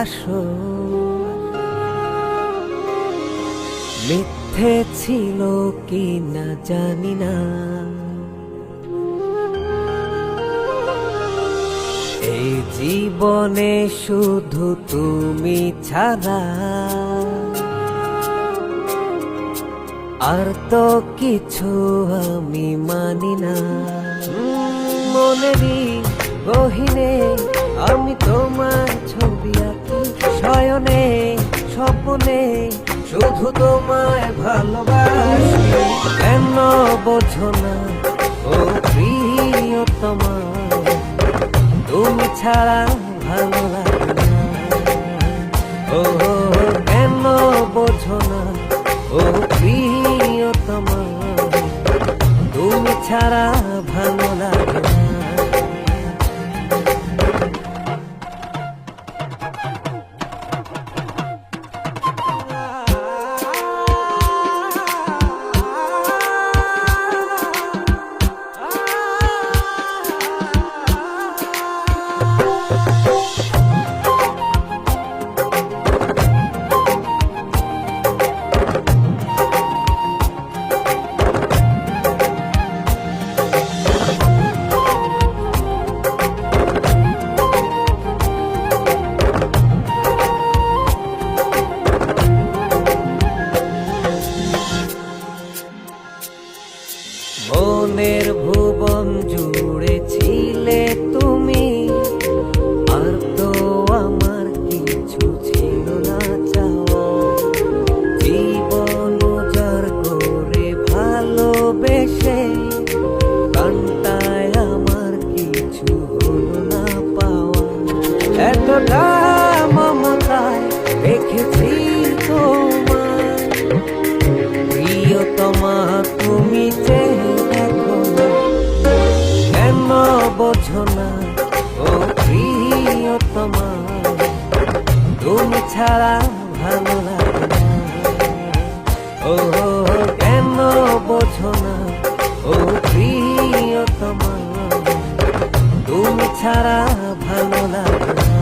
ভালোবাসো। মিথ্যে ছিল কি না জানি না, এই জীবনে শুধু তুমি ছাড়া আর তো কিছু আমি মানি না। মনেরই গহীনে আমি তোমার ছবি আঁকি, শয়নে স্বপ্নে শুধু তোমায় ভালোবাসি। কেন বোঝো না ও প্রিয়তমা, তুমি ছাড়া ভালো লাগে না। ও কেন বোঝো না ও প্রিয়তমা, তুমি ছাড়া ভালো লাগে না। মনের ভুবন জুড়ে ছিলে তুমি, আর তো আমার কিছু ছিল না চাওয়া। জীবন উজাড় করে ভালোবেসে কান্তায় আমার কিছু হলো না পাওয়া। এতটা মমতায় রেখেছি তোমার, প্রিয়তমা তুমি চেয়ে দেখো না। কেন বোঝো না ও প্রিয়তমা, তুমি ছাড়া ভালো লাগে না। ও কেন বোঝো না ও প্রিয়তমা, তুমি ছাড়া ভালো লাগে না।